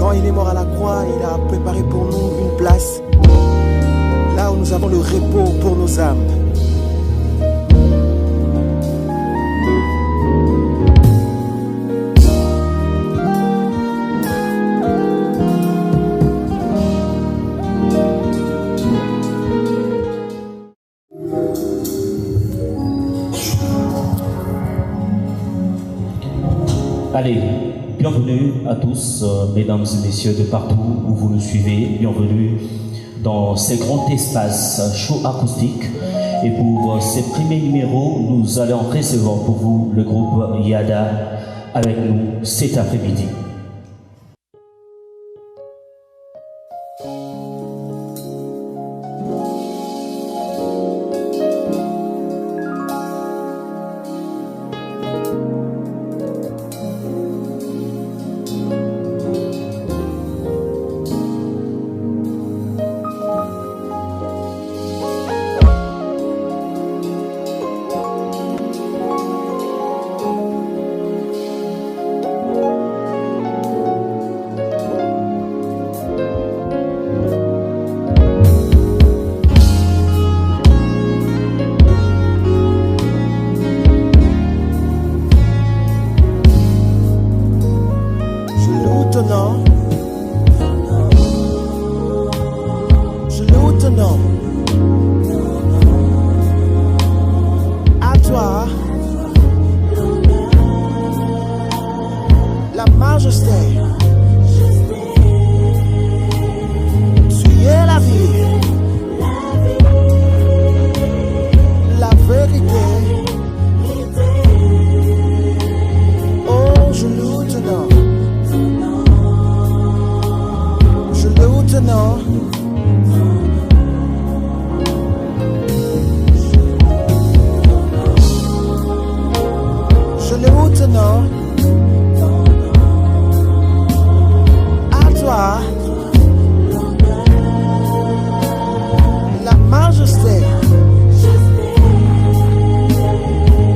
Quand il est mort à la croix, il a préparé pour nous une place, là où nous avons le repos pour nos âmes. Allez, bienvenue à tous, mesdames et messieurs de partout où vous nous suivez. Bienvenue dans ces grands espaces show acoustique. Et pour ces premiers numéros, nous allons recevoir pour vous le groupe Yada avec nous cet après-midi. Je loue ton nom. À toi la majesté. Tu es la vie, la vérité. Oh, je loue ton nom. Je loue ton nom. Je loue ton nom. À toi la majesté.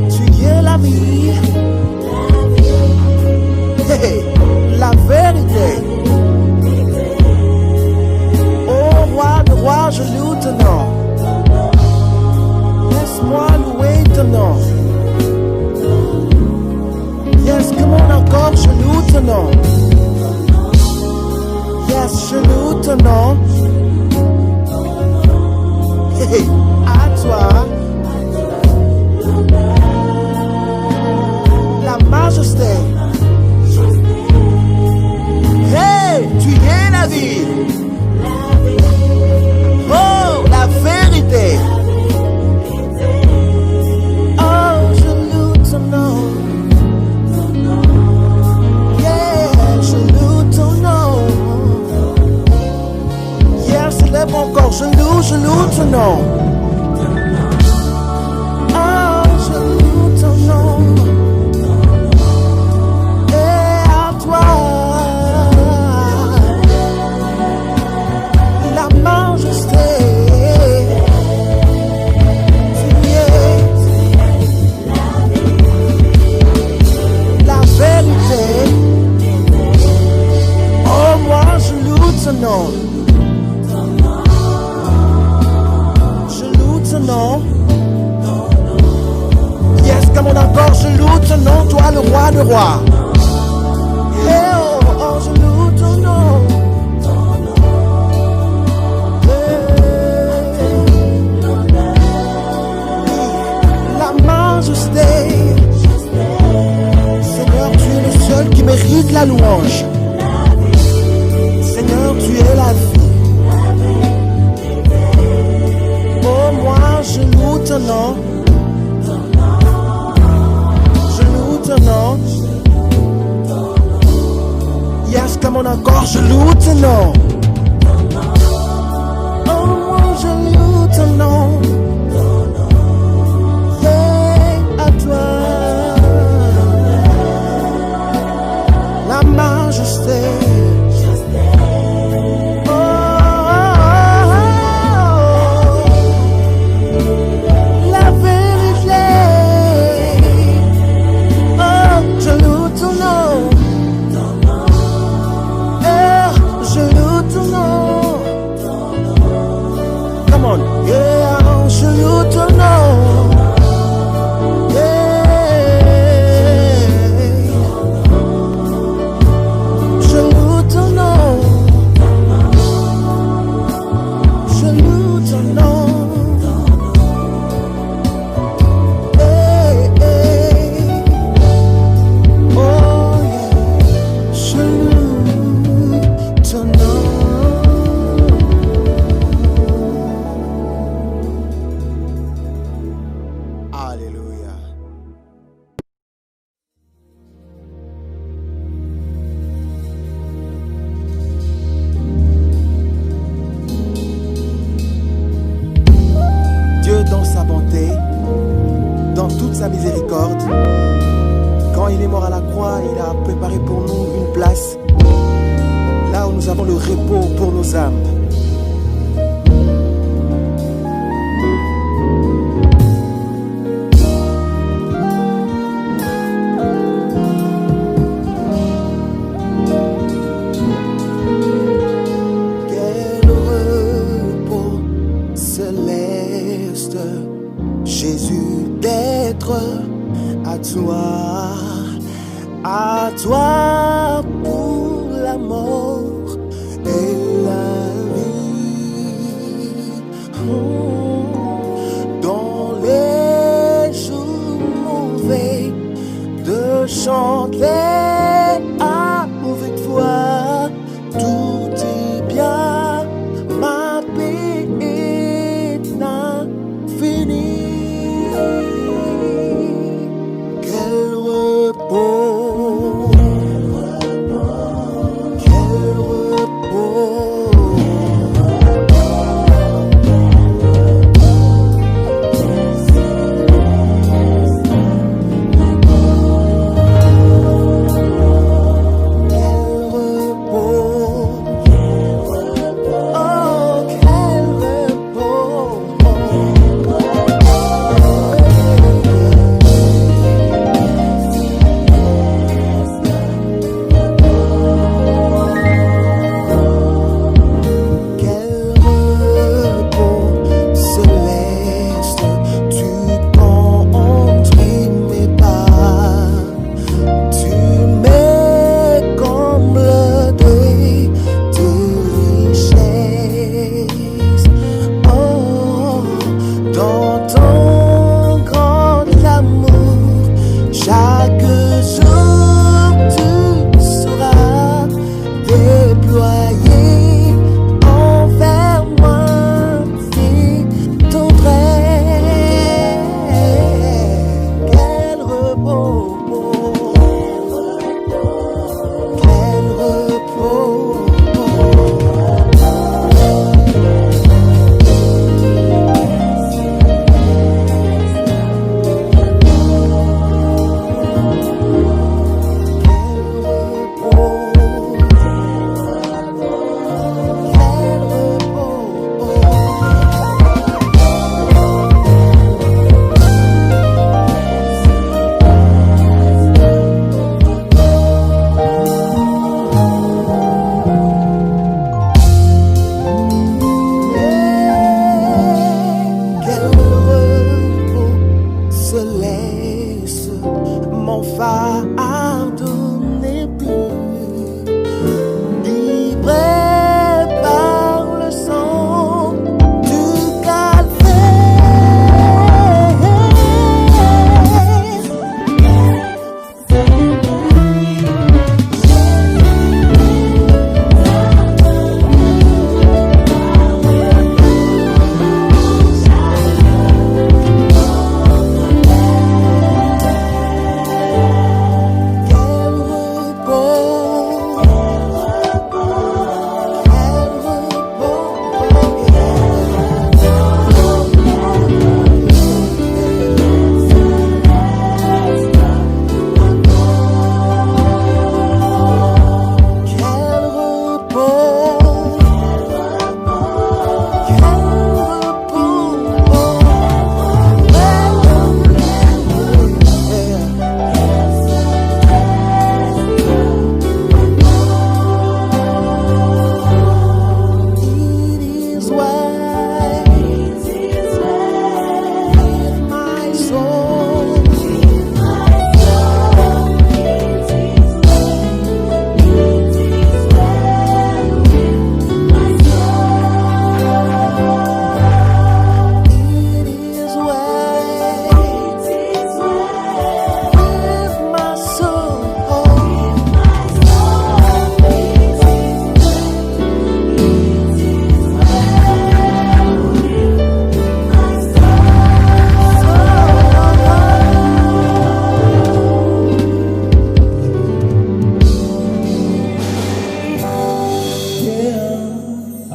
Tu es la vie, hey, la vérité. Roi de roi, je loue ton nom. Laisse-moi louer ton nom. Yes, come on encore, je loue ton nom. Yes, je loue ton nom. Hey, à toi la majesté. Hey, tu es la vie. Oh, la vérité. Oh, je loue ton nom. Yeah, je loue ton nom. Yeah, célèbre encore, je loue ton nom. Oh, je loue ton nom. Et à toi la majesté. Oh, moi je loue ton nom. Je loue ton nom. Yes, comme on encore, je loue ton nom, toi le roi de rois. Hey, oh, oh, je loue ton nom. Hey. La majesté. Seigneur, tu es le seul qui mérite la louange. Seigneur, tu es la vie. Oh, moi, je loue ton nom. Je loue ton nom. Yes, comme on encore, je loue ton nom. Oh, moi, je loue ton nom. Yeah, à toi la majesté. La vérité. Oh, je loue ton nom. on. Yeah, je loue ton nom. Dans sa bonté, dans toute sa miséricorde, quand il est mort à la croix, il a préparé pour nous une place, là où nous avons le repos pour nos âmes. Jésus, d'être à toi pour la mort et la vie.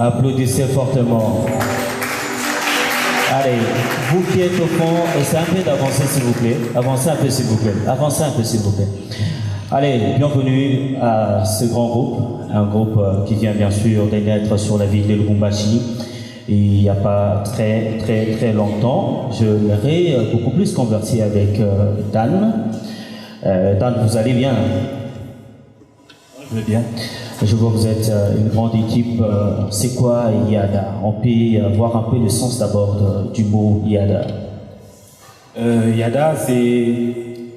Applaudissez fortement. Allez, vous qui êtes au fond, essayez un peu d'avancer s'il vous plaît. Avancez un peu s'il vous plaît. Avancez un peu s'il vous plaît. Allez, bienvenue à ce grand groupe. Un groupe qui vient bien sûr de naître sur la ville de Lubumbashi. Il n'y a pas très longtemps. Je l'aurais beaucoup plus conversé avec Dan. Dan, vous allez bien? Je vais bien. Je vois que vous êtes une grande équipe. C'est quoi Yada? On peut voir un peu le sens d'abord du mot Yada. Yada, c'est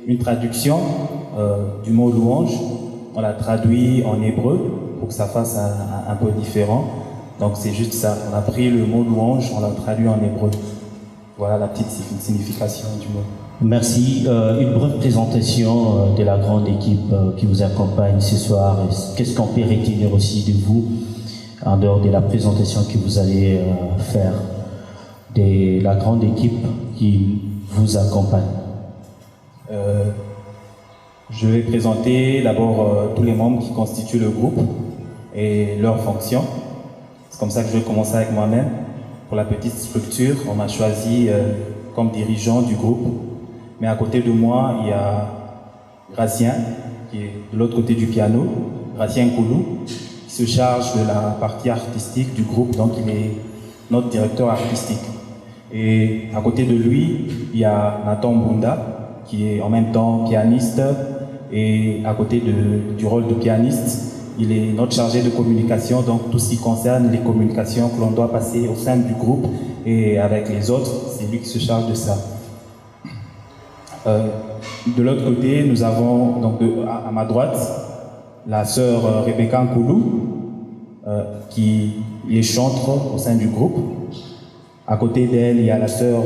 une traduction du mot louange. On l'a traduit en hébreu pour que ça fasse un peu différent. Donc c'est juste ça. On a pris le mot louange, on l'a traduit en hébreu. Voilà la petite signification du mot. Merci. Une brève présentation de la grande équipe qui vous accompagne ce soir. Qu'est-ce qu'on peut retenir aussi de vous, en dehors de la présentation que vous allez faire, de la grande équipe qui vous accompagne? Je vais présenter d'abord tous les membres qui constituent le groupe et leurs fonctions. C'est comme ça que je vais commencer avec moi-même. Pour la petite structure, on m'a choisi comme dirigeant du groupe. Mais à côté de moi, il y a Gracien, qui est de l'autre côté du piano, Gracien Koulou, qui se charge de la partie artistique du groupe, donc il est notre directeur artistique. Et à côté de lui, il y a Nathan Mbunda, qui est en même temps pianiste, et à côté du rôle de pianiste, il est notre chargé de communication, donc tout ce qui concerne les communications que l'on doit passer au sein du groupe et avec les autres, c'est lui qui se charge de ça. De l'autre côté, nous avons donc à ma droite la sœur Rebecca Nkoulou, qui est chantre au sein du groupe. À côté d'elle, il y a la sœur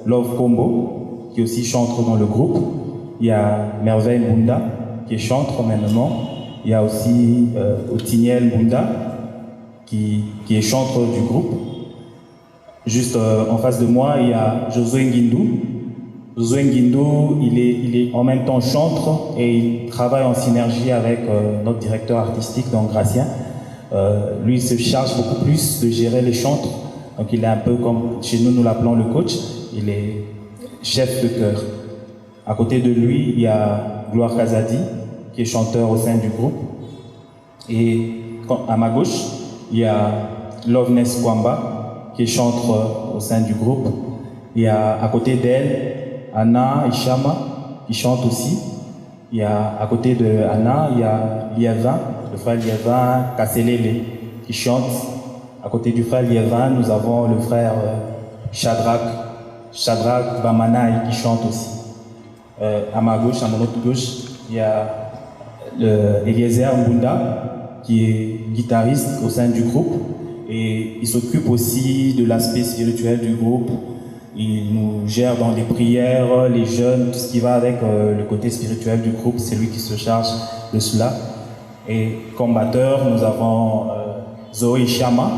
Love Combo, qui est aussi chantre dans le groupe. Il y a Merveille Mbunda, qui est chantre maintenant. Il y a aussi Otiniel Mbunda, qui est chantre du groupe. Juste en face de moi, il y a Josué Nguindou. Josué Nguindou, il est en même temps chantre et il travaille en synergie avec notre directeur artistique, donc Gracien. Lui, il se charge beaucoup plus de gérer les chantres. Donc il est un peu comme, chez nous, nous l'appelons le coach. Il est chef de chœur. À côté de lui, il y a Gloire Kazadi, qui est chanteur au sein du groupe. Et à ma gauche, il y a Loveness Kwamba, qui est chanteur au sein du groupe. Il y a à côté d'elle, Anna Ishama, qui chante aussi. Il y a à côté de Anna, il y a Liévin, le frère Liévin Kasselele, qui chante. À côté du frère Liévin, nous avons le frère Shadrach Bamanaï, qui chante aussi. À ma gauche, à mon autre gauche, il y a Eliezer Mbunda, qui est guitariste au sein du groupe. Et il s'occupe aussi de l'aspect spirituel du groupe. Il nous gère dans les prières, les jeûnes, tout ce qui va avec le côté spirituel du groupe. C'est lui qui se charge de cela. Et comme batteur, nous avons Zoé Chama,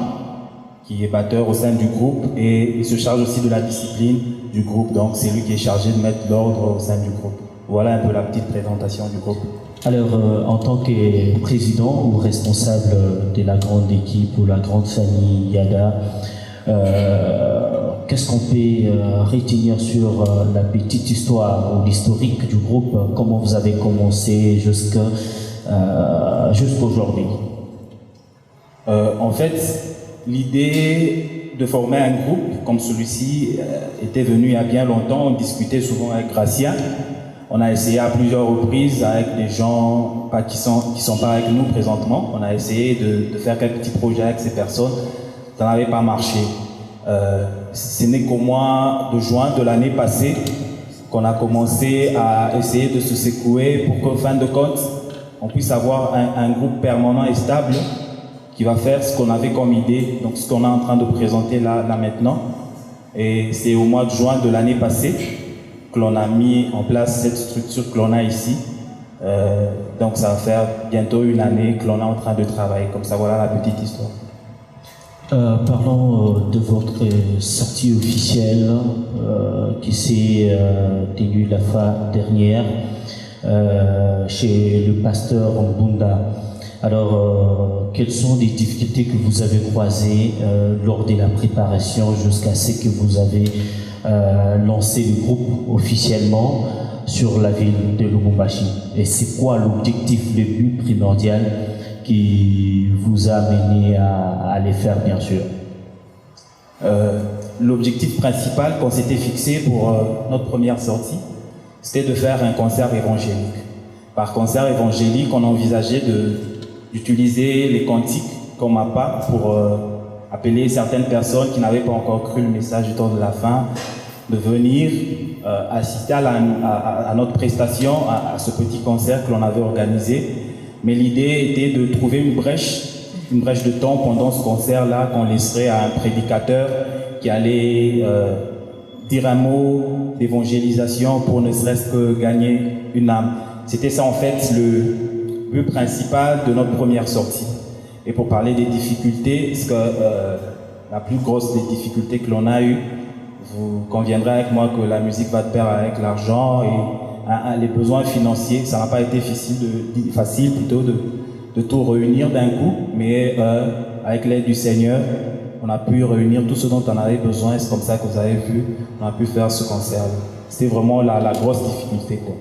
qui est batteur au sein du groupe. Et il se charge aussi de la discipline du groupe. Donc c'est lui qui est chargé de mettre l'ordre au sein du groupe. Voilà un peu la petite présentation du groupe. Alors, en tant que président ou responsable de la grande équipe ou la grande famille Yada, qu'est-ce qu'on peut retenir sur la petite histoire ou l'historique du groupe? Comment vous avez commencé jusqu'à aujourd'hui? En fait, l'idée de former un groupe comme celui-ci était venue il y a bien longtemps. On discutait souvent avec Gracien. On a essayé à plusieurs reprises avec des gens qui sont pas avec nous présentement. On a essayé de faire quelques petits projets avec ces personnes. Ça n'avait pas marché. Ce n'est qu'au mois de juin de l'année passée qu'on a commencé à essayer de se secouer pour qu'en fin de compte, on puisse avoir un groupe permanent et stable qui va faire ce qu'on avait comme idée, donc ce qu'on est en train de présenter là maintenant. Et c'est au mois de juin de l'année passée que l'on a mis en place cette structure que l'on a ici. Donc ça va faire bientôt une année que l'on est en train de travailler. Comme ça, voilà la petite histoire. Parlons de votre sortie officielle qui s'est tenue la fin dernière chez le pasteur Mbunda. Alors, quelles sont les difficultés que vous avez croisées lors de la préparation jusqu'à ce que vous avez lancé le groupe officiellement sur la ville de Lubumbashi? Et c'est quoi l'objectif, le but primordial qui vous a amené à les faire, bien sûr? L'objectif principal qu'on s'était fixé pour notre première sortie, c'était de faire un concert évangélique. Par concert évangélique, on envisageait d'utiliser les cantiques comme appât pour appeler certaines personnes qui n'avaient pas encore cru le message du temps de la fin, de venir assister à notre prestation, à ce petit concert que l'on avait organisé. Mais l'idée était de trouver une brèche de temps pendant ce concert-là qu'on laisserait à un prédicateur qui allait dire un mot d'évangélisation pour ne serait-ce que gagner une âme. C'était ça en fait le but principal de notre première sortie. Et pour parler des difficultés, parce que la plus grosse des difficultés que l'on a eues, vous conviendrez avec moi que la musique va de pair avec l'argent et les besoins financiers. Ça n'a pas été facile de tout réunir d'un coup, mais avec l'aide du Seigneur, on a pu réunir tout ce dont on avait besoin. C'est comme ça que vous avez vu, on a pu faire ce concert. C'était vraiment la grosse difficulté, quoi.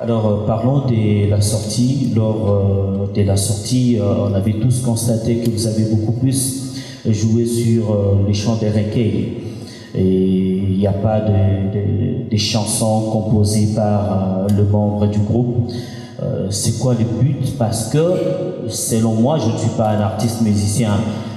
Alors, parlons de la sortie. Lors de la sortie, on avait tous constaté que vous avez beaucoup plus joué sur les chants de reggae. Et il n'y a pas de chansons composées par le membre du groupe. C'est quoi le but? Parce que, selon moi, je ne suis pas un artiste musicien.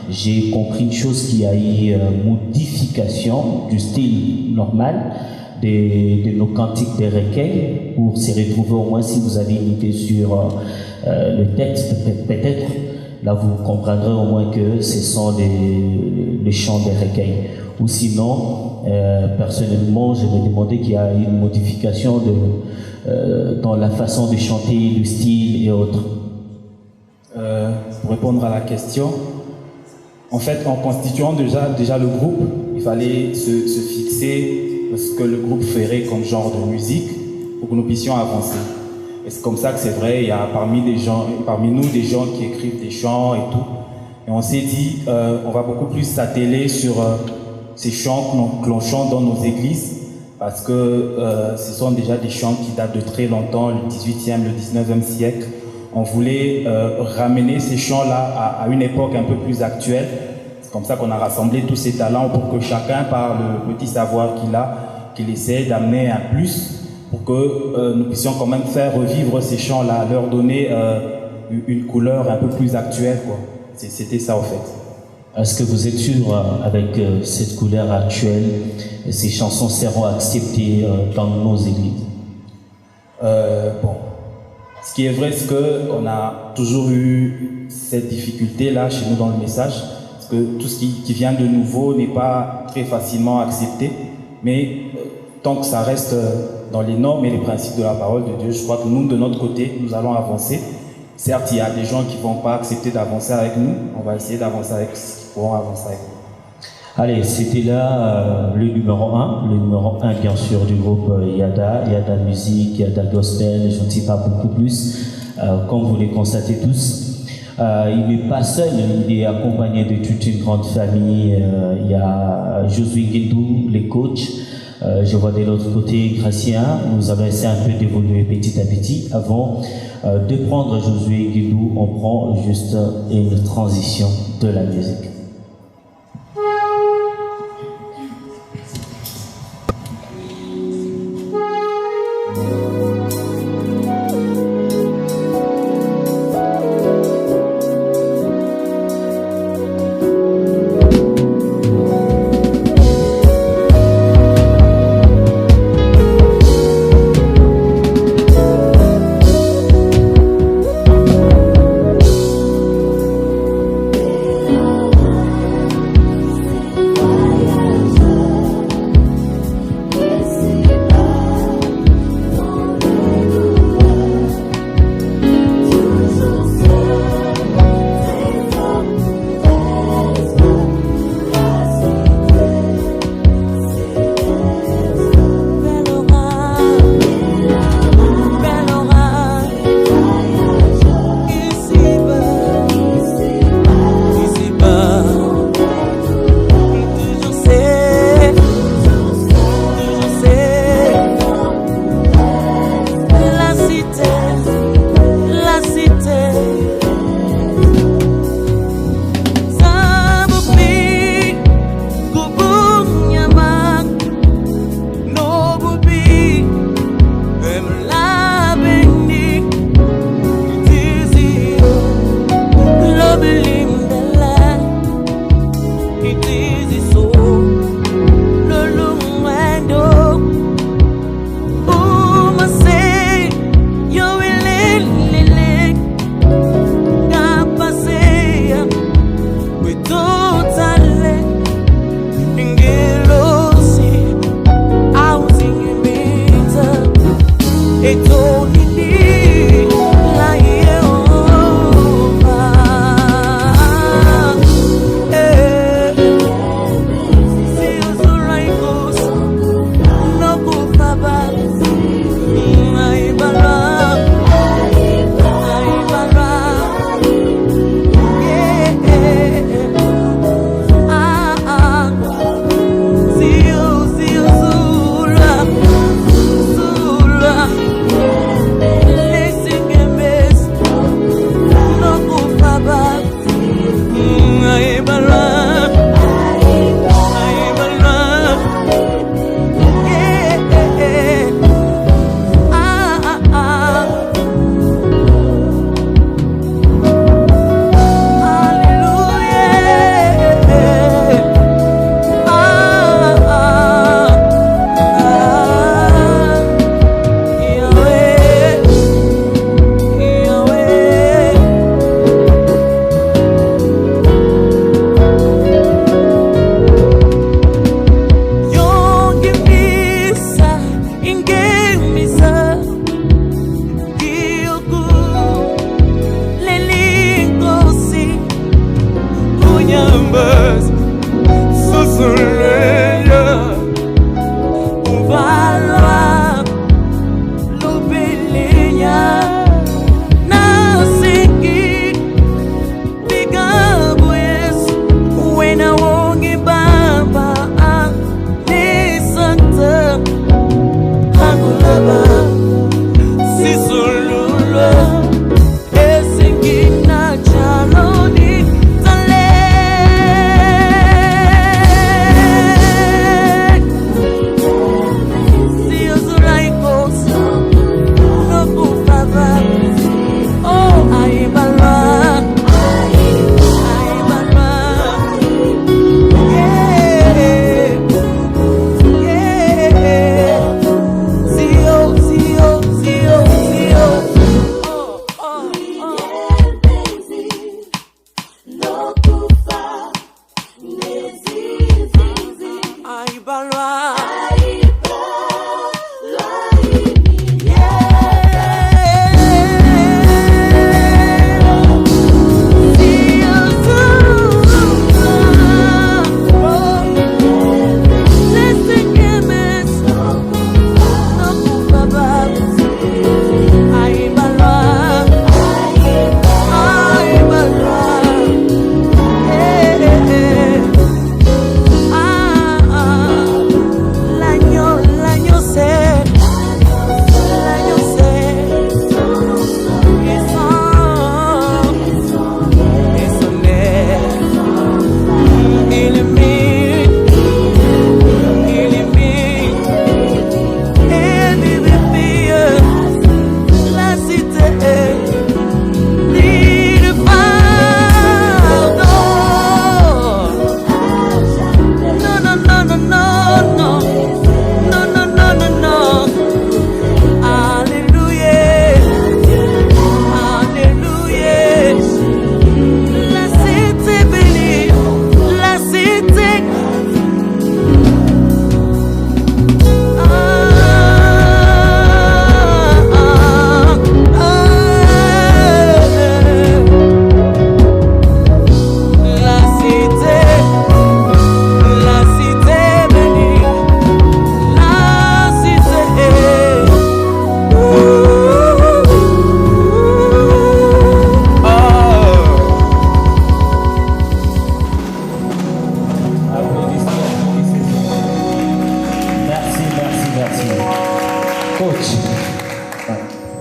J'ai compris une chose, qu'il y a eu modification du style normal de nos cantiques de reggae pour se retrouver, au moins si vous avez une idée sur le texte, peut-être là vous comprendrez au moins que ce sont les chants de reggae. Ou sinon, personnellement, je me demandais qu'il y a une modification dans la façon de chanter, le style et autres. Pour répondre à la question, en fait, en constituant déjà le groupe, il fallait se fixer ce que le groupe ferait comme genre de musique pour que nous puissions avancer. Et c'est comme ça que c'est vrai, il y a parmi nous des gens qui écrivent des chants et tout. Et on s'est dit, on va beaucoup plus s'atteler sur ces chants que l'on chante dans nos églises, parce que ce sont déjà des chants qui datent de très longtemps, le 18e, le 19e siècle. On voulait ramener ces chants-là à une époque un peu plus actuelle. C'est comme ça qu'on a rassemblé tous ces talents pour que chacun, par le petit savoir qu'il essaie d'amener un plus, pour que nous puissions quand même faire revivre ces chants-là, leur donner une couleur un peu plus actuelle, quoi. C'était ça, en fait. Est-ce que vous êtes sûr, avec cette couleur actuelle, ces chansons seront acceptées dans nos églises? Bon. Ce qui est vrai, c'est qu'on a toujours eu cette difficulté-là chez nous dans le message, parce que tout ce qui vient de nouveau n'est pas très facilement accepté, mais tant que ça reste dans les normes et les principes de la parole de Dieu, je crois que nous, de notre côté, nous allons avancer. Certes, il y a des gens qui ne vont pas accepter d'avancer avec nous, on va essayer d'avancer avec ceux qui pourront avancer avec nous. Allez, c'était là le numéro 1 bien sûr du groupe Yada Musique, Yada Gospel, je ne sais pas beaucoup plus, comme vous les constatez tous. Il n'est pas seul, il est accompagné de toute une grande famille. Il y a Josué Guindou, les coachs. Je vois de l'autre côté Gracien. Nous allons essayer un peu d'évoluer petit à petit. Avant de prendre Josué Guindou, on prend juste une transition de la musique. buzz, susuleya, uvalwa, lupiliya, nasiki, bigabu Yesu, wena wongi baba, nisanta, hakulaba, sisululwa.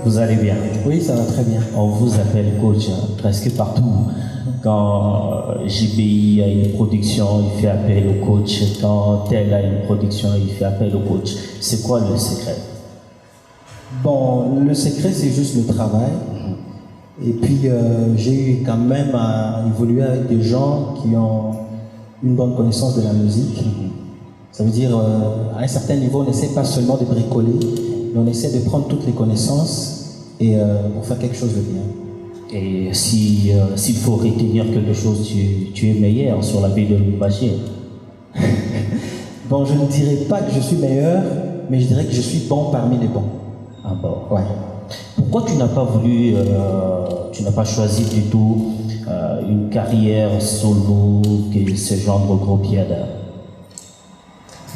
Vous allez bien? Oui, ça va très bien. On vous appelle coach presque partout. Quand JBI a une production, il fait appel au coach. Quand tel a une production, il fait appel au coach. C'est quoi le secret? Bon, le secret, c'est juste le travail. Et puis, j'ai eu quand même à évoluer avec des gens qui ont une bonne connaissance de la musique. Ça veut dire, à un certain niveau, on n'essaie pas seulement de bricoler, mais on essaie de prendre toutes les connaissances et pour faire quelque chose de bien. Et s'il faut retenir quelque chose, tu es meilleur sur la vie de Lubumbashi. Bon, je ne dirais pas que je suis meilleur, mais je dirais que je suis bon parmi les bons. Ah bon? Ouais. Pourquoi tu n'as pas voulu, tu n'as pas choisi plutôt une carrière solo que ce genre de groupe Yada?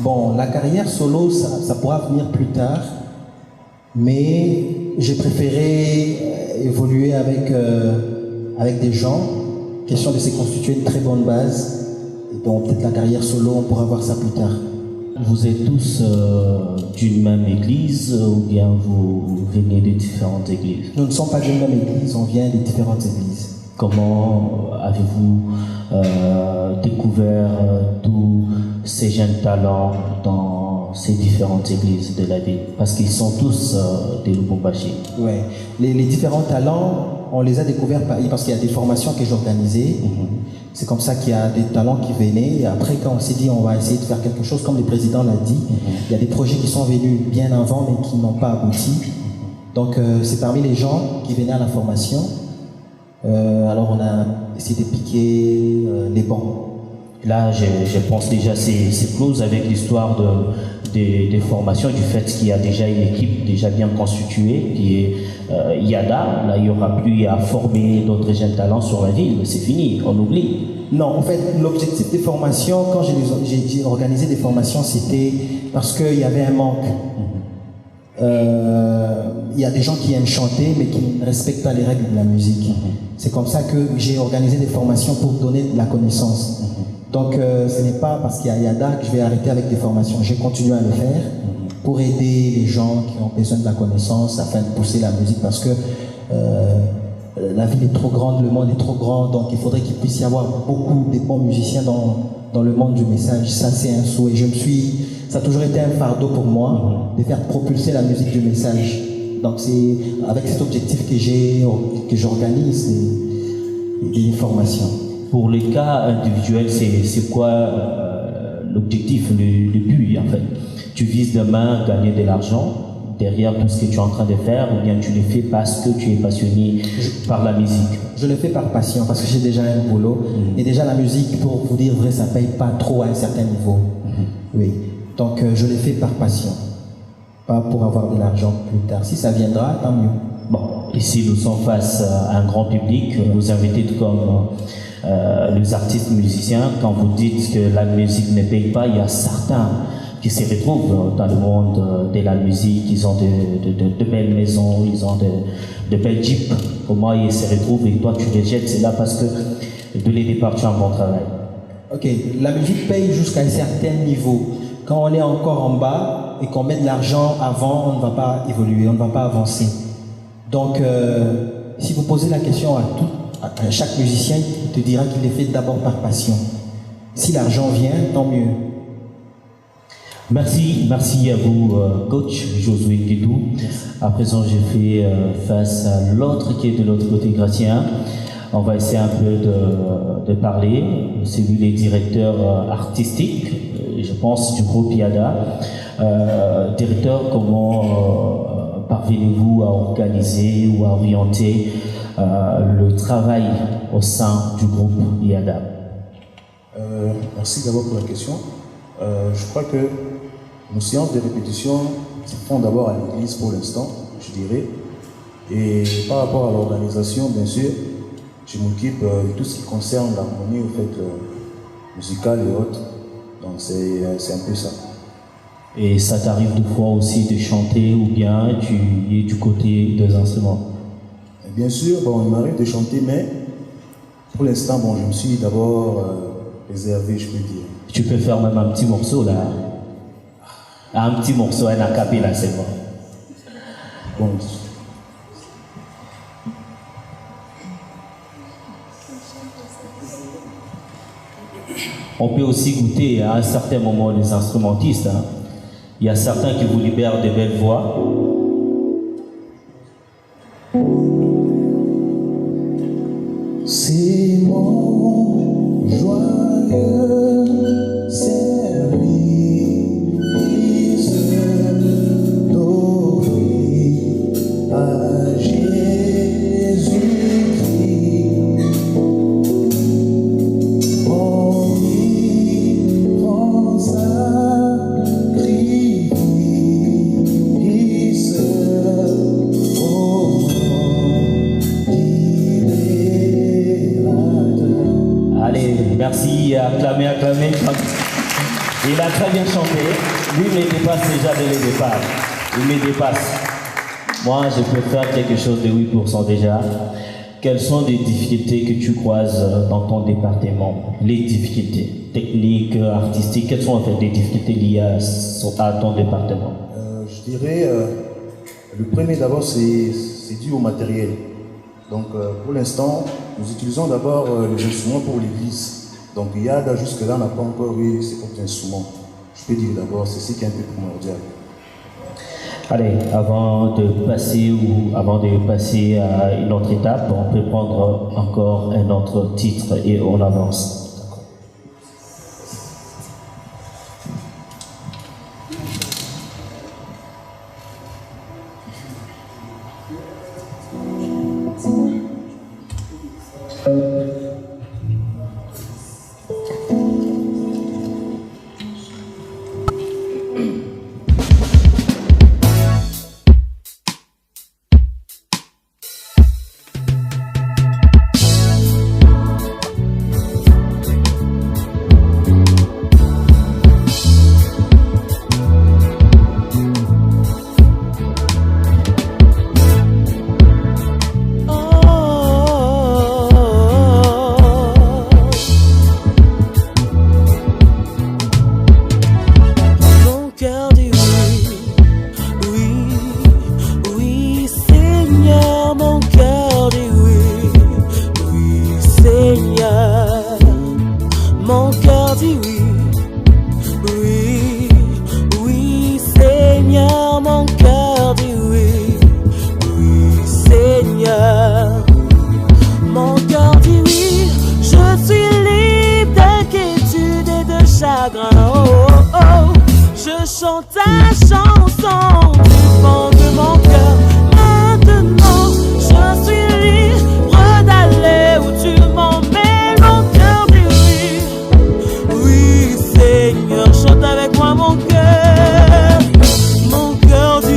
Bon, la carrière solo, ça pourra venir plus tard, mais j'ai préféré évoluer avec des gens, question de se constituer une très bonne base. Et donc peut-être la carrière solo, on pourra voir ça plus tard. Vous êtes tous d'une même église ou bien vous venez de différentes églises? Nous ne sommes pas d'une même église, on vient de différentes églises. Comment avez-vous découvert tous ces jeunes talents dans ces différentes églises de la ville? Parce qu'ils sont tous des Lubumbashi. Oui, les différents talents, on les a découverts parce qu'il y a des formations que j'organisais. C'est comme ça qu'il y a des talents qui venaient. Et après, quand on s'est dit on va essayer de faire quelque chose, comme le président l'a dit, il y a des projets qui sont venus bien avant mais qui n'ont pas abouti. Donc c'est parmi les gens qui venaient à la formation. Alors on a essayé de piquer les bons. Là, je pense déjà c'est close avec l'histoire des formations, du fait qu'il y a déjà une équipe déjà bien constituée qui est Yada. Là, il n'y aura plus à former d'autres jeunes talents sur la ville. C'est fini, on oublie. Non, en fait, l'objectif des formations, quand j'ai organisé des formations, c'était parce qu'il y avait un manque. Il y a des gens qui aiment chanter, mais qui ne respectent pas les règles de la musique. C'est comme ça que j'ai organisé des formations pour donner de la connaissance. Donc, ce n'est pas parce qu'il y a Yada que je vais arrêter avec des formations. Je continue à le faire pour aider les gens qui ont besoin de la connaissance afin de pousser la musique, parce que la ville est trop grande, le monde est trop grand, donc il faudrait qu'il puisse y avoir beaucoup de bons musiciens dans le monde du message. Ça, c'est un souhait. Ça a toujours été un fardeau pour moi de faire propulser la musique du message. Donc c'est avec cet objectif que j'organise des formations. Pour les cas individuels, c'est quoi l'objectif, le but en fait? Tu vises demain gagner de l'argent derrière tout ce que tu es en train de faire, ou bien tu le fais parce que tu es passionné par la musique? Je le fais par passion, parce que j'ai déjà un boulot. Et déjà la musique, pour vous dire vrai, ça ne paye pas trop à un certain niveau. Oui. Donc je le fais par passion, pas pour avoir de l'argent plus tard. Si ça viendra, tant mieux. Bon, ici nous sommes face à un grand public, vous invitez tout comme les artistes musiciens. Quand vous dites que la musique ne paye pas, il y a certains qui se retrouvent dans le monde de la musique. Ils ont de belles maisons, ils ont de belles jeeps. Comment ils se retrouvent et toi tu les jettes? C'est là parce que de les départ tu as un bon travail. Ok, la musique paye jusqu'à un certain niveau. Quand on est encore en bas et qu'on met de l'argent avant, on ne va pas évoluer, on ne va pas avancer. Donc, si vous posez la question à chaque musicien, il te dira qu'il est fait d'abord par passion. Si l'argent vient, tant mieux. Merci à vous, coach Josué Guédou. À présent, j'ai fait face à l'autre qui est de l'autre côté, Gratien. On va essayer un peu de parler. C'est lui le directeur artistique, je pense, du groupe Yada. Directeur, comment parvenez-vous à organiser ou à orienter le travail au sein du groupe Yada? Merci d'abord pour la question. Je crois que nos séances de répétition se font d'abord à l'église pour l'instant, je dirais. Et par rapport à l'organisation, bien sûr, je m'occupe de tout ce qui concerne l'harmonie, au fait, musicale et autres. Donc c'est un peu ça. Et ça t'arrive de fois aussi de chanter, ou bien tu es du côté des instruments? Et bien sûr, bon, il m'arrive de chanter, mais pour l'instant, bon, je me suis d'abord réservé, je peux dire. Tu peux faire même un petit morceau là. Un petit morceau, un acapella, c'est bon. Bon. On peut aussi goûter à un certain moment les instrumentistes. Hein. Il y a certains qui vous libèrent de belles voix. C'est mon joyeux service d'offrir à Jésus-Christ. On y prend sacrifice au Allez, merci, acclamez. Il a très bien chanté. Lui me dépasse déjà dès le départ. Il me dépasse. Moi, je peux faire quelque chose de 8% déjà. Quelles sont les difficultés que tu croises dans ton département? Les difficultés techniques, artistiques, quelles sont en fait les difficultés liées à ton département? Je dirais, le premier d'abord, c'est dû au matériel. Donc, pour l'instant, nous utilisons d'abord les instruments pour l'église. Donc, Yada, jusque-là, n'a pas encore eu ses propres instruments. Je peux dire d'abord, c'est ce qui est un peu primordial. Allez, avant de passer à une autre étape, on peut prendre encore un autre titre et on avance. chante ta chanson du fond de mon cœur. Maintenant, je suis libre d'aller où tu m'emmènes. Mon cœur dit oui, oui Seigneur, chante avec moi mon cœur. Mon cœur dit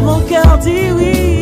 mon cœur dit oui.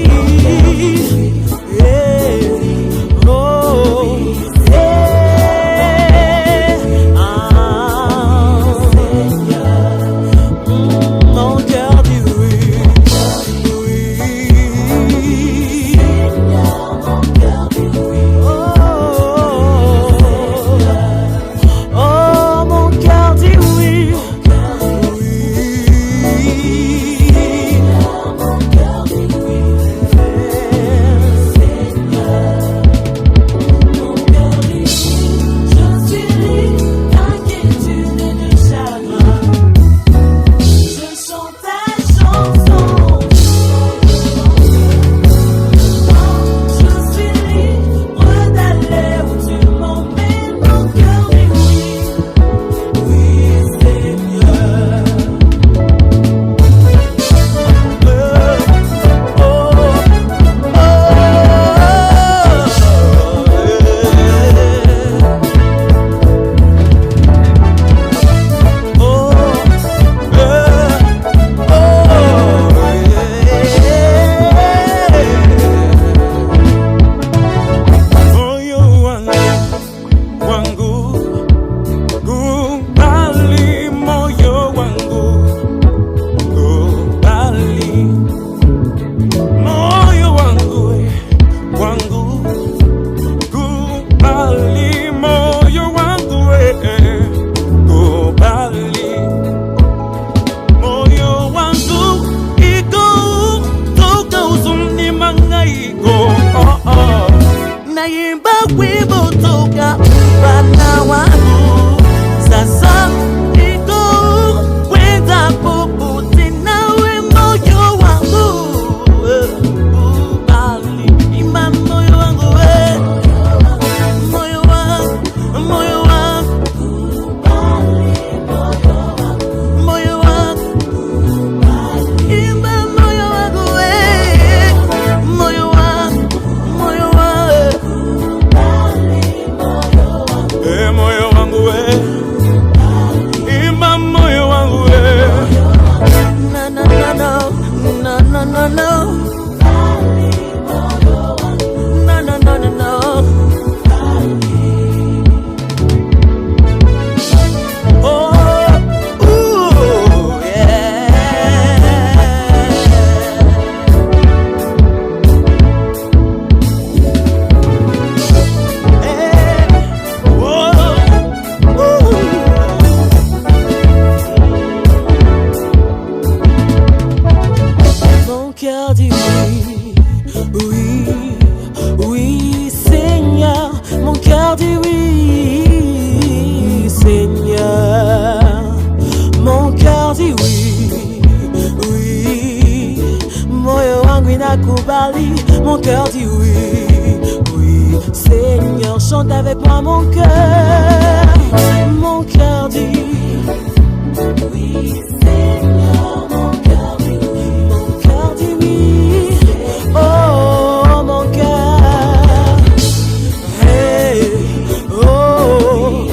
Mon cœur dit oui, oui, Seigneur, chante avec moi mon cœur. Mon cœur dit oui, Seigneur, mon cœur dit oui. Mon cœur dit oui, oh mon cœur. Hey, oh,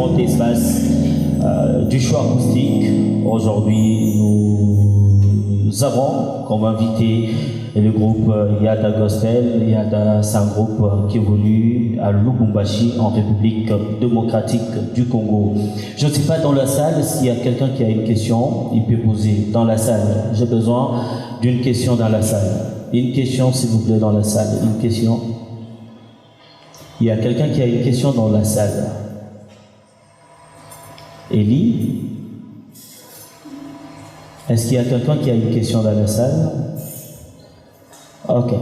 grand espace du show acoustique. Aujourd'hui, nous avons comme invité le groupe Yada Gospel. Yada, c'est un groupe qui évolue à Lubumbashi, en République démocratique du Congo. Je ne suis pas dans la salle. S'il y a quelqu'un qui a une question, il peut poser dans la salle. J'ai besoin d'une question dans la salle. Une question, s'il vous plaît, dans la salle. Une question. Il y a quelqu'un qui a une question dans la salle. Élie? Est-ce qu'il y a quelqu'un qui a une question dans la salle? Ok.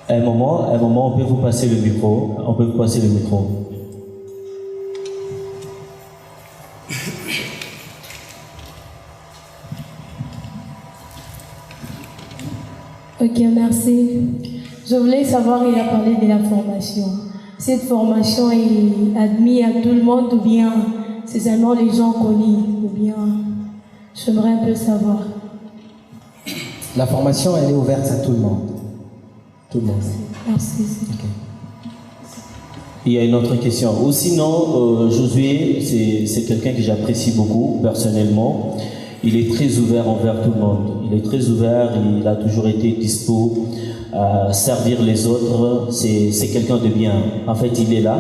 Un moment, on peut vous passer le micro. On peut vous passer le micro. Ok, merci. Je voulais savoir, il a parlé de la formation. Cette formation est admise à tout le monde ou bien c'est seulement les gens connus ou bien j'aimerais un peu savoir. La formation, elle est ouverte à tout le monde. Tout le monde. Merci. Okay. Il y a une autre question. Ou sinon, Josué, c'est quelqu'un que j'apprécie beaucoup personnellement. Il est très ouvert envers tout le monde. Il est très ouvert, il a toujours été dispo à servir les autres. C'est quelqu'un de bien. En fait, il est là.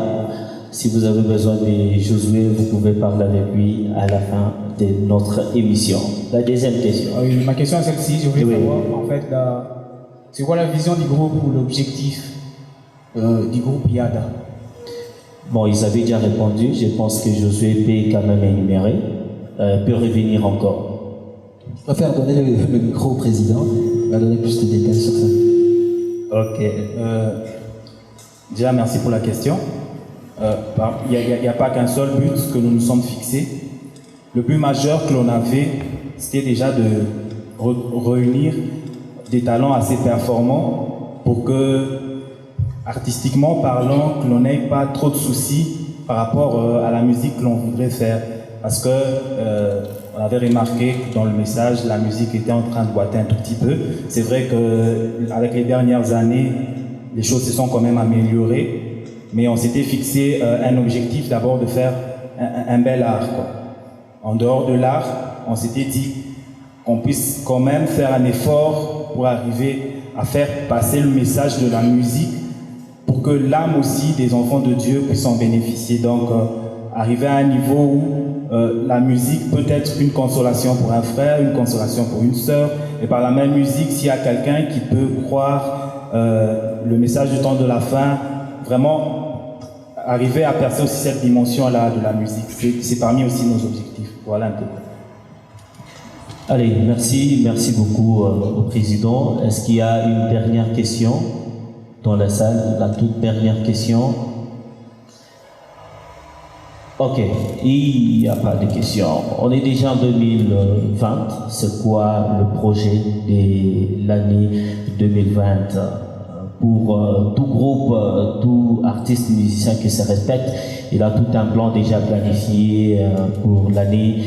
Si vous avez besoin de Josué, vous pouvez parler avec lui à la fin de notre émission. La deuxième question. Oui, ma question est celle-ci. Je voulais savoir, en fait, c'est quoi la vision du groupe ou l'objectif du groupe Yada? Bon, ils avaient déjà répondu. Je pense que Josué peut quand même énumérer. Peut revenir encore. Je préfère donner le micro au président. Il va donner plus de détails sur ça. Ok. Déjà, merci pour la question. Il n'y a pas qu'un seul but que nous nous sommes fixés. Le but majeur que l'on avait, c'était déjà de réunir des talents assez performants pour que, artistiquement parlant, que l'on n'ait pas trop de soucis par rapport à la musique que l'on voudrait faire. Parce que on avait remarqué que dans le message, la musique était en train de boiter un tout petit peu. C'est vrai qu'avec les dernières années, les choses se sont quand même améliorées, mais on s'était fixé un objectif d'abord de faire un bel art, quoi. En dehors de l'art, on s'était dit qu'on puisse quand même faire un effort pour arriver à faire passer le message de la musique pour que l'âme aussi des enfants de Dieu puisse en bénéficier. Donc, arriver à un niveau où la musique peut être une consolation pour un frère, une consolation pour une sœur, et par la même musique, s'il y a quelqu'un qui peut croire le message du temps de la fin, vraiment arriver à percer aussi cette dimension-là de la musique. C'est parmi aussi nos objectifs. Voilà un peu. Allez, merci beaucoup au président. Est-ce qu'il y a une dernière question dans la salle? La toute dernière question. Ok, il n'y a pas de questions. On est déjà en 2020. C'est quoi le projet de l'année 2020 pour tout groupe, tout artiste musicien qui se respecte? Il a tout un plan déjà planifié pour l'année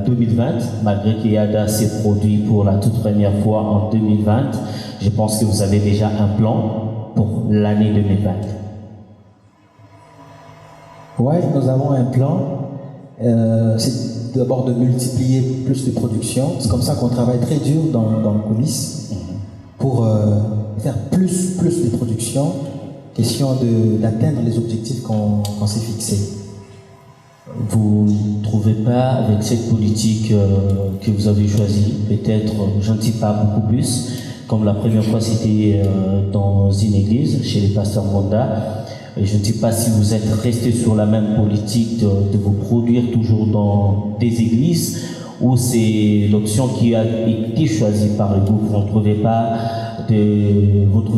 2020, malgré que Yada s'est produit pour la toute première fois en 2020. Je pense que vous avez déjà un plan pour l'année 2020. Oui, nous avons un plan. C'est d'abord de multiplier plus de productions. C'est comme ça qu'on travaille très dur dans le coulisses pour faire plus de productions. Question d'atteindre les objectifs qu'on s'est fixés. Vous ne trouvez pas, avec cette politique que vous avez choisie, peut-être, je ne sais pas, beaucoup plus, comme la première fois c'était dans une église, chez les pasteurs Monda. Je ne sais pas si vous êtes resté sur la même politique de vous produire toujours dans des églises ou c'est l'option qui a été choisie par le groupe. Vous ne trouvez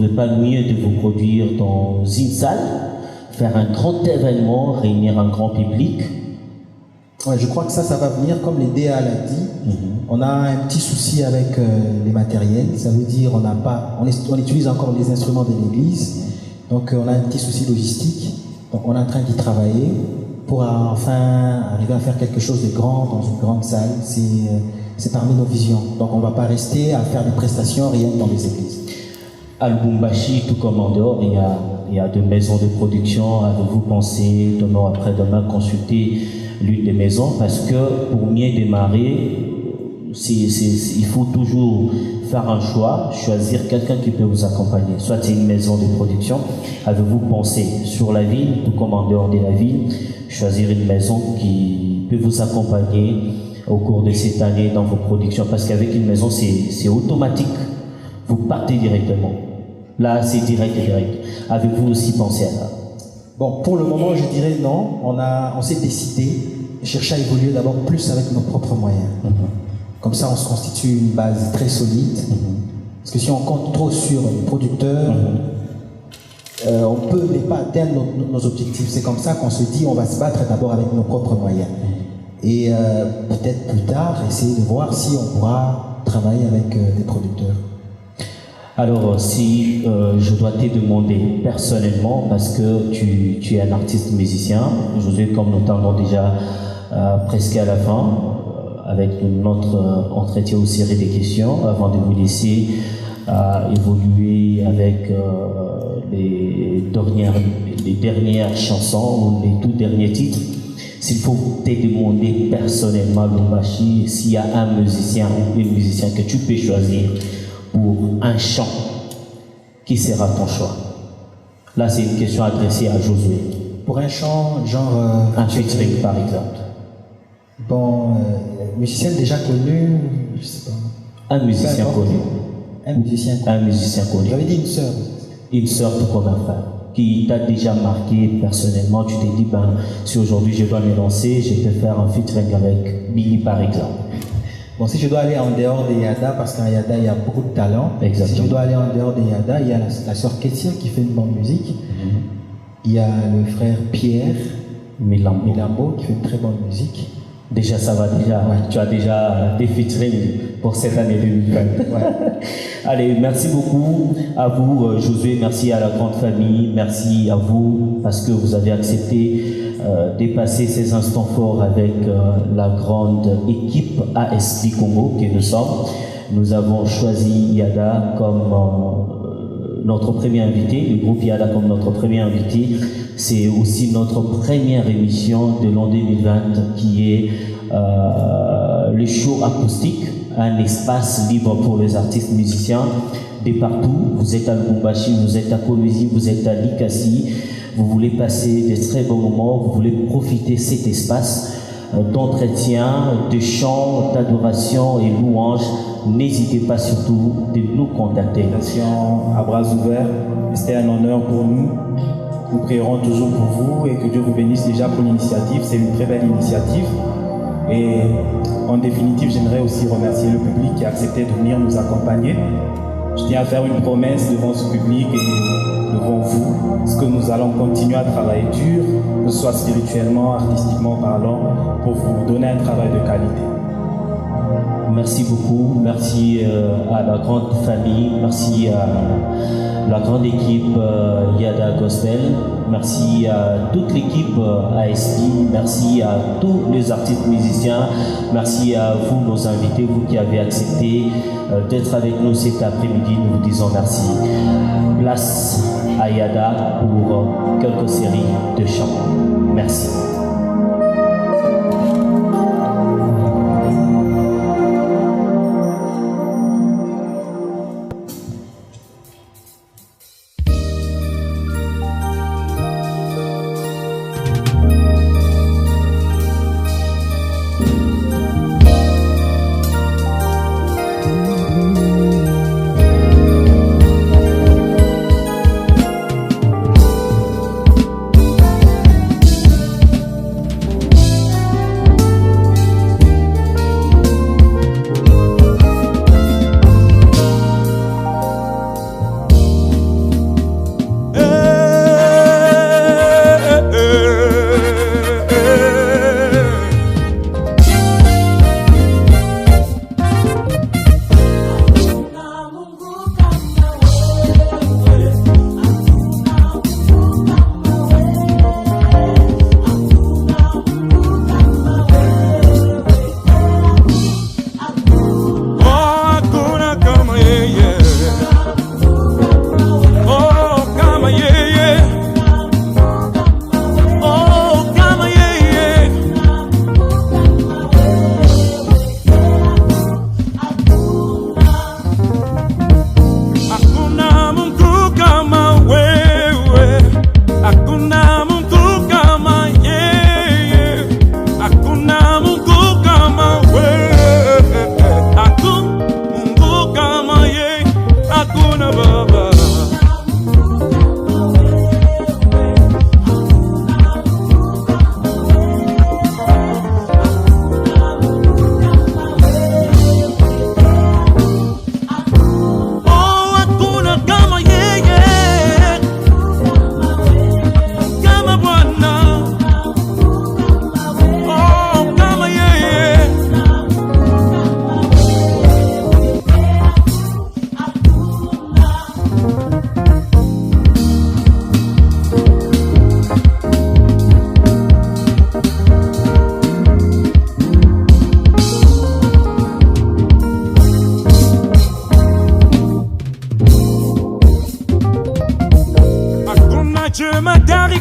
pas mieux de vous produire dans une salle, faire un grand événement, réunir un grand public? Ouais, je crois que ça va venir, comme les DA l'a dit. On a un petit souci avec les matériels. Ça veut dire on utilise encore les instruments de l'église. Donc on a un petit souci logistique, donc on est en train d'y travailler pour enfin arriver à faire quelque chose de grand dans une grande salle. C'est parmi nos visions. Donc on ne va pas rester à faire des prestations rien que dans les églises. À Lubumbashi, tout comme en dehors, il y a il y a deux maisons de production. Avez-vous pensé, demain ou après-demain, consulter l'une des maisons? Parce que pour mieux démarrer, il faut toujours faire un choix, choisir quelqu'un qui peut vous accompagner. Soit c'est une maison de production. Avez-vous pensé sur la ville, tout comme en dehors de la ville, choisir une maison qui peut vous accompagner au cours de cette année dans vos productions? Parce qu'avec une maison, c'est automatique. Vous partez directement. Là, c'est direct. Avez-vous aussi pensé à ça? Bon, pour le moment, je dirais non. On s'est décidé de chercher à évoluer d'abord plus avec nos propres moyens. Comme ça, on se constitue une base très solide. Parce que si on compte trop sur les producteurs, on peut ne pas atteindre nos objectifs. C'est comme ça qu'on se dit on va se battre d'abord avec nos propres moyens. Et peut-être plus tard, essayer de voir si on pourra travailler avec des producteurs. Alors, si je dois te demander personnellement, parce que tu es un artiste musicien, Josué, comme nous t'entendons déjà presque à la fin, avec notre entretien aux séries des questions, avant de vous laisser évoluer avec les dernières chansons ou les tout derniers titres. S'il faut te demander personnellement, Lumbashi, s'il y a un musicien ou une musicienne que tu peux choisir pour un chant, qui sera ton choix? Là, c'est une question adressée à Josué. Pour un chant, genre... un featuring, par exemple. Bon, musicien déjà connu, je sais pas. Un musicien connu. Un musicien connu. Un musicien connu. J'avais dit une sœur. Une sœur comme un frère. Qui t'a déjà marqué personnellement, tu t'es dit, ben, si aujourd'hui je dois me lancer, je peux faire un featuring avec Billy, par exemple. Bon, si je dois aller en dehors des Yada, parce qu'en Yada, il y a beaucoup de talent. Exactement. Si je dois aller en dehors des Yada, il y a la sœur Ketia qui fait une bonne musique. Il y a le frère Pierre Milambo qui fait une très bonne musique. Déjà, ça va déjà. Ouais. Tu as déjà des featuring pour cette année 2020. Ouais. Allez, merci beaucoup à vous, Josué. Merci à la grande famille. Merci à vous parce que vous avez accepté de passer ces instants forts avec la grande équipe ASD Congo que nous sommes. Nous avons choisi Yada comme notre premier invité, le groupe Yada comme notre premier invité. C'est aussi notre première émission de l'an 2020 qui est le show acoustique, un espace libre pour les artistes musiciens de partout. Vous êtes à Lubumbashi, vous êtes à Kolwezi, vous êtes à Likasi, vous voulez passer des très bons moments, vous voulez profiter de cet espace d'entretien, de chant, d'adoration et louange. N'hésitez pas surtout de nous contacter. À bras ouverts, c'était un honneur pour nous. Nous prierons toujours pour vous et que Dieu vous bénisse déjà pour l'initiative. C'est une très belle initiative. Et en définitive, j'aimerais aussi remercier le public qui a accepté de venir nous accompagner. Je tiens à faire une promesse devant ce public et devant vous, parce que nous allons continuer à travailler dur, que ce soit spirituellement, artistiquement parlant, pour vous donner un travail de qualité. Merci beaucoup, merci à la grande famille, merci à la grande équipe Yada Gospel, merci à toute l'équipe ASD, merci à tous les artistes musiciens, merci à vous, nos invités, vous qui avez accepté d'être avec nous cet après-midi. Nous vous disons merci. Place à Yada pour quelques séries de chants. Merci.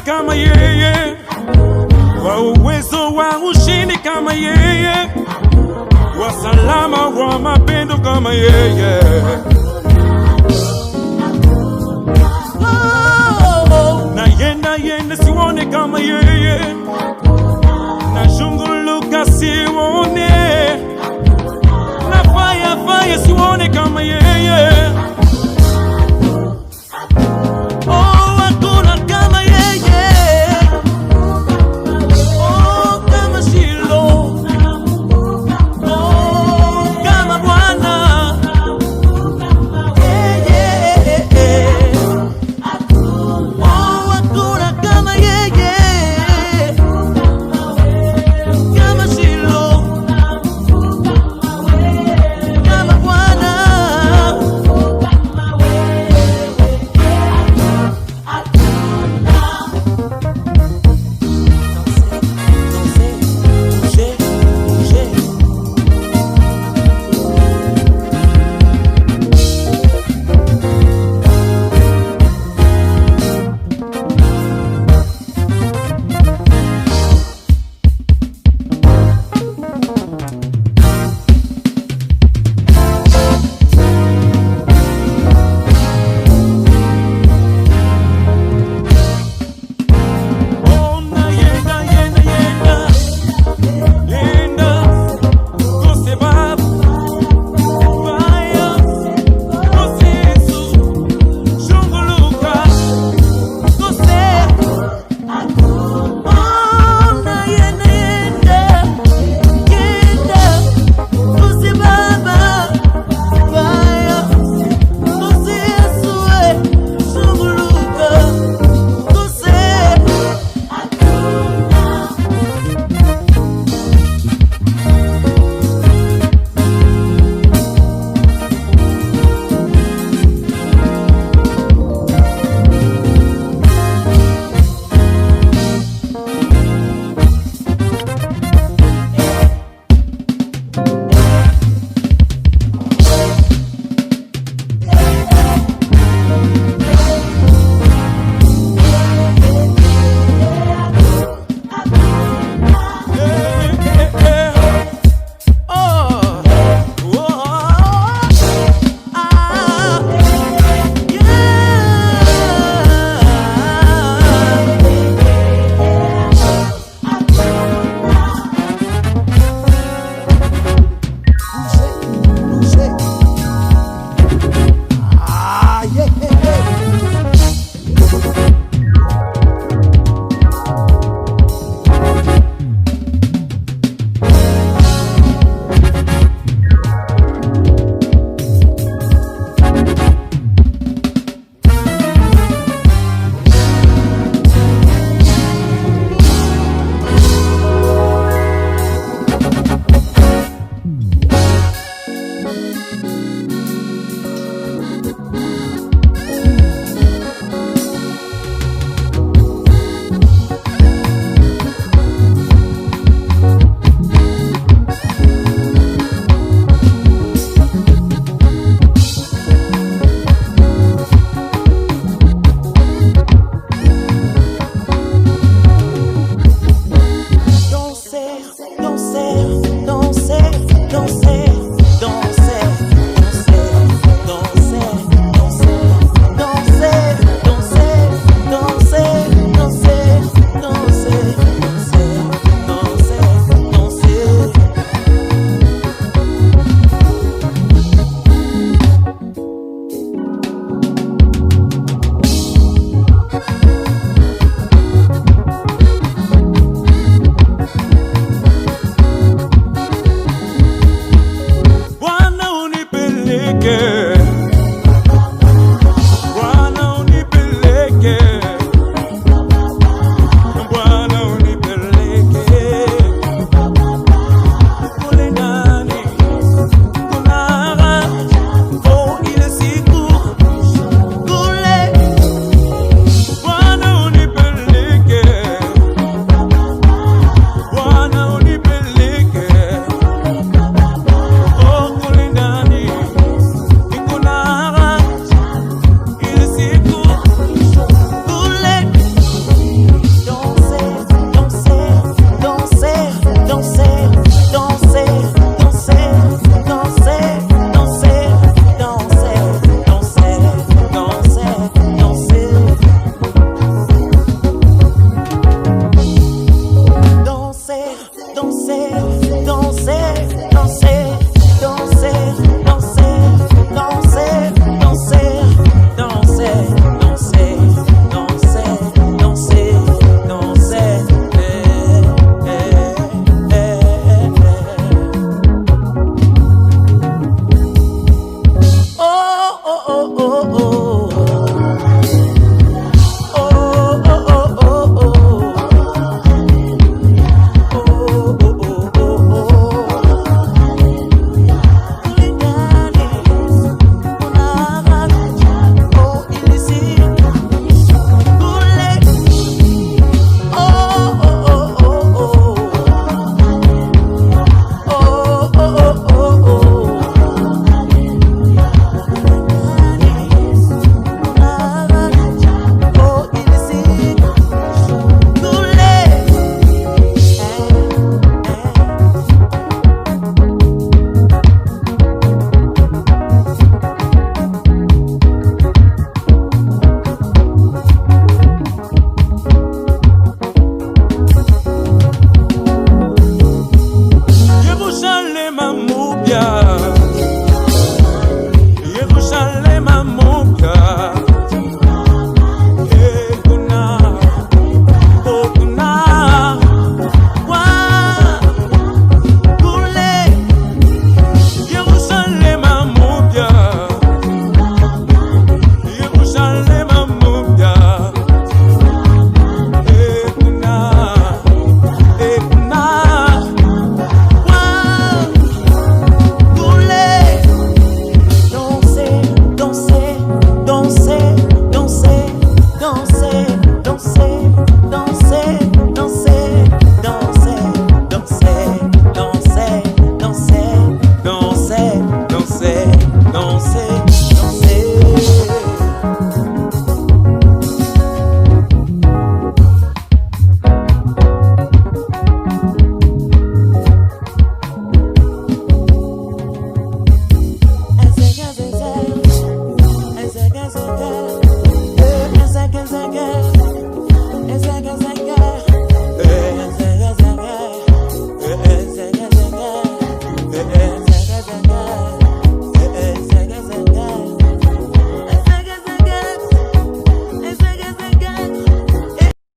kama yeye, kwa uwezo wa ushindi kama yeye, kwa salama wa mapendo kama yeye. Yenda siwone kama yeye, na shunguluka siwone, na faya siwone kama yeye. Oh, hakuna kama yeye. Oh, kama Shilo. Oh, kama Bwana. Danser, danser, danser, danser.